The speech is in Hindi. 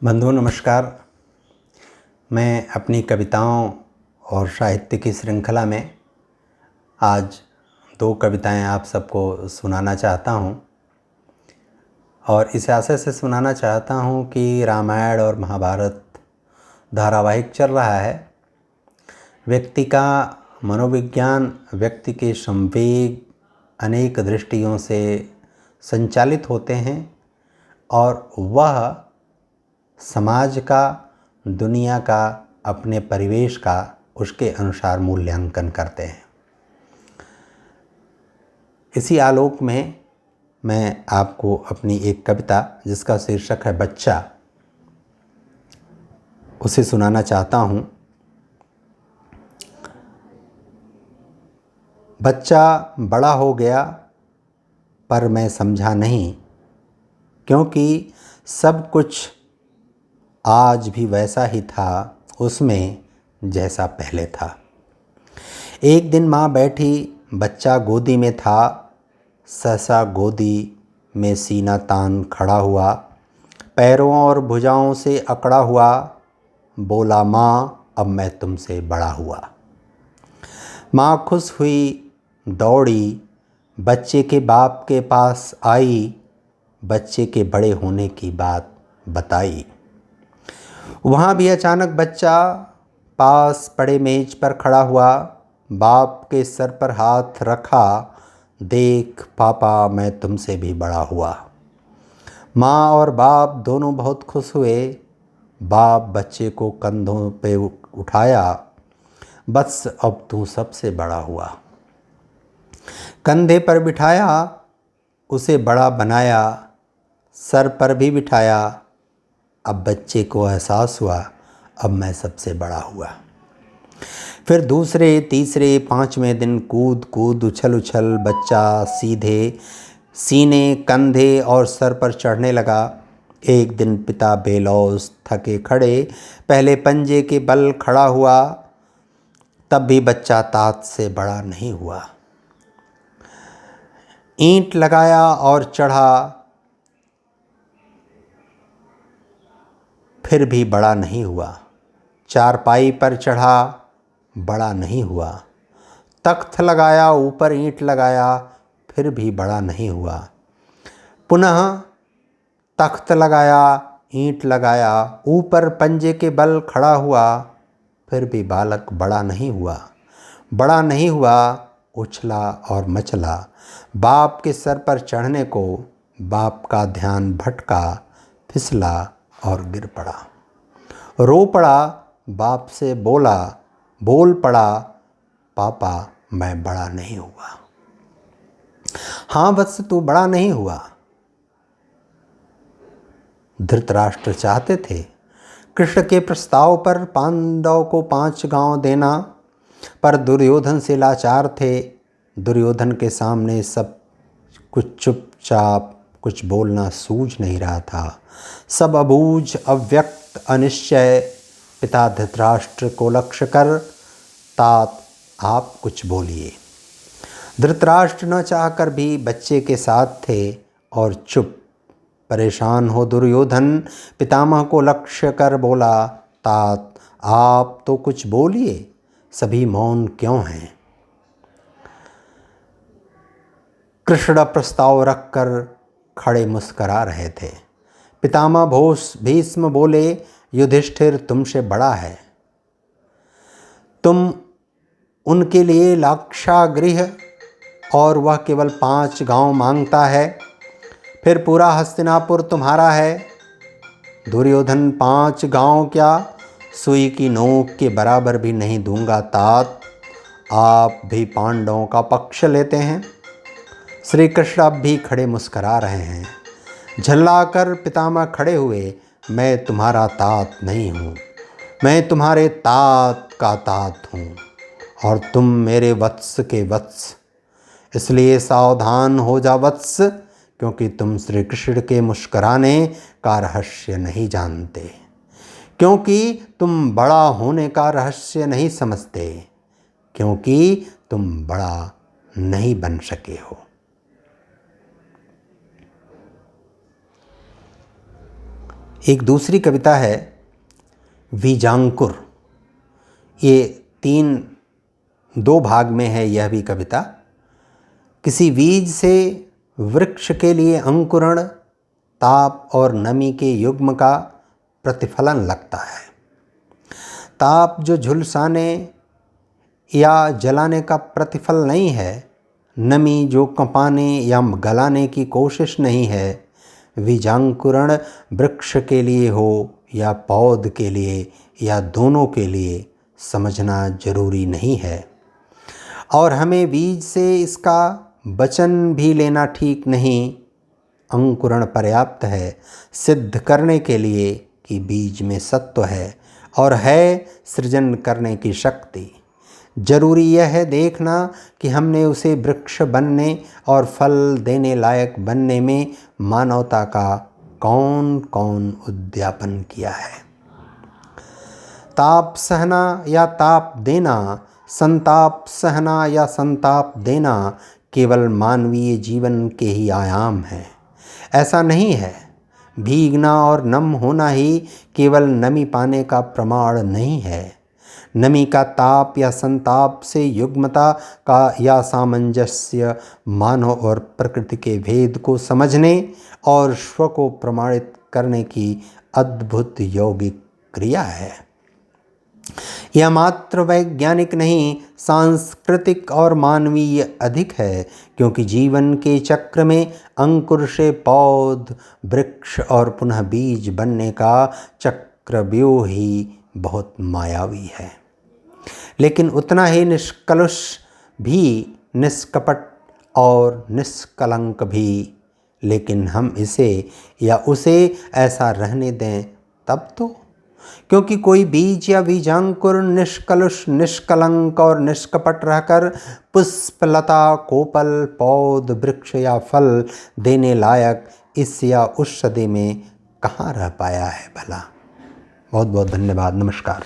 बंधु नमस्कार। मैं अपनी कविताओं और साहित्य की श्रृंखला में आज 2 कविताएं आप सबको सुनाना चाहता हूं और इस आशय से सुनाना चाहता हूं कि रामायण और महाभारत धारावाहिक चल रहा है। व्यक्ति का मनोविज्ञान, व्यक्ति के संवेग अनेक दृष्टियों से संचालित होते हैं और वह समाज का, दुनिया का, अपने परिवेश का उसके अनुसार मूल्यांकन करते हैं। इसी आलोक में मैं आपको अपनी एक कविता जिसका शीर्षक है बच्चा, उसे सुनाना चाहता हूँ। बच्चा बड़ा हो गया पर मैं समझा नहीं, क्योंकि सब कुछ आज भी वैसा ही था उसमें जैसा पहले था। एक दिन माँ बैठी, बच्चा गोदी में था, सहसा गोदी में सीना तान खड़ा हुआ, पैरों और भुजाओं से अकड़ा हुआ, बोला माँ अब मैं तुमसे बड़ा हुआ। माँ खुश हुई, दौड़ी, बच्चे के बाप के पास आई, बच्चे के बड़े होने की बात बताई। वहाँ भी अचानक बच्चा पास पड़े मेज पर खड़ा हुआ, बाप के सर पर हाथ रखा, देख पापा मैं तुमसे भी बड़ा हुआ। माँ और बाप दोनों बहुत खुश हुए। बाप बच्चे को कंधों पे उठाया, बस अब तू सबसे बड़ा हुआ। कंधे पर बिठाया, उसे बड़ा बनाया, सर पर भी बिठाया। अब बच्चे को एहसास हुआ अब मैं सबसे बड़ा हुआ। फिर दूसरे, तीसरे, 5वें दिन कूद कूद, उछल उछल बच्चा सीधे सीने, कंधे और सर पर चढ़ने लगा। एक दिन पिता बेलौस थके खड़े पहले पंजे के बल खड़ा हुआ, तब भी बच्चा तात से बड़ा नहीं हुआ। ईंट लगाया और चढ़ा, फिर भी बड़ा नहीं हुआ। चारपाई पर चढ़ा, बड़ा नहीं हुआ। तख्त लगाया, ऊपर ईंट लगाया, फिर भी बड़ा नहीं हुआ। पुनः तख्त लगाया, ईंट लगाया, ऊपर पंजे के बल खड़ा हुआ, फिर भी बालक बड़ा नहीं हुआ। बड़ा नहीं हुआ, उछला और मचला बाप के सर पर चढ़ने को, बाप का ध्यान भटका, फिसला और गिर पड़ा। रो पड़ा, बाप से बोल पड़ा, पापा मैं बड़ा नहीं हुआ। हाँ वत्स तू बड़ा नहीं हुआ। धृतराष्ट्र चाहते थे कृष्ण के प्रस्ताव पर पांडव को 5 गांव देना, पर दुर्योधन से लाचार थे। दुर्योधन के सामने सब कुछ चुपचाप, कुछ बोलना सूझ नहीं रहा था। सब अबूझ, अव्यक्त, अनिश्चय। पिता धृतराष्ट्र को लक्ष्य कर, तात आप कुछ बोलिए। धृतराष्ट्र न चाहकर भी बच्चे के साथ थे और चुप। परेशान हो दुर्योधन पितामह को लक्ष्य कर बोला, तात आप तो कुछ बोलिए, सभी मौन क्यों हैं। कृष्ण प्रस्ताव रखकर खड़े मुस्करा रहे थे। पितामह भीष्म बोले, युधिष्ठिर तुमसे बड़ा है, तुम उनके लिए लाक्षागृह और वह केवल 5 गांव मांगता है, फिर पूरा हस्तिनापुर तुम्हारा है। दुर्योधन 5 गांव क्या, सुई की नोक के बराबर भी नहीं दूंगा तात। आप भी पांडवों का पक्ष लेते हैं। श्री कृष्ण अब भी खड़े मुस्करा रहे हैं। झल्लाकर पितामह खड़े हुए, मैं तुम्हारा तात नहीं हूँ, मैं तुम्हारे तात का तात हूँ और तुम मेरे वत्स के वत्स। इसलिए सावधान हो जा वत्स, क्योंकि तुम श्री कृष्ण के मुस्कुराने का रहस्य नहीं जानते, क्योंकि तुम बड़ा होने का रहस्य नहीं समझते, क्योंकि तुम बड़ा नहीं बन सके हो। एक दूसरी कविता है बीजांकुर। ये दो भाग में है यह भी कविता। किसी बीज से वृक्ष के लिए अंकुरण ताप और नमी के युग्म का प्रतिफलन लगता है। ताप जो झुलसाने या जलाने का प्रतिफल नहीं है, नमी जो कंपाने या गलाने की कोशिश नहीं है। बीजांकुरण वृक्ष के लिए हो या पौध के लिए या दोनों के लिए समझना जरूरी नहीं है, और हमें बीज से इसका वचन भी लेना ठीक नहीं। अंकुरण पर्याप्त है सिद्ध करने के लिए कि बीज में सत्व है और है सृजन करने की शक्ति। जरूरी यह है देखना कि हमने उसे वृक्ष बनने और फल देने लायक बनने में मानवता का कौन कौन उद्यापन किया है। ताप सहना या ताप देना, संताप सहना या संताप देना केवल मानवीय जीवन के ही आयाम हैं। ऐसा नहीं है। भीगना और नम होना ही केवल नमी पाने का प्रमाण नहीं है। नमी का ताप या संताप से युग्मता का या सामंजस्य मानव और प्रकृति के भेद को समझने और स्व को प्रमाणित करने की अद्भुत यौगिक क्रिया है। यह मात्र वैज्ञानिक नहीं, सांस्कृतिक और मानवीय अधिक है, क्योंकि जीवन के चक्र में अंकुर से पौध, वृक्ष और पुनः बीज बनने का चक्रव्यूह ही बहुत मायावी है, लेकिन उतना ही निष्कलुष भी, निष्कपट और निष्कलंक भी। लेकिन हम इसे या उसे ऐसा रहने दें तब तो, क्योंकि कोई बीज या बीजांकुर निष्कलुष, निष्कलंक और निष्कपट रहकर पुष्प, लता, कोपल, पौध, वृक्ष या फल देने लायक इस या उस सदी में कहाँ रह पाया है भला। बहुत बहुत धन्यवाद। नमस्कार।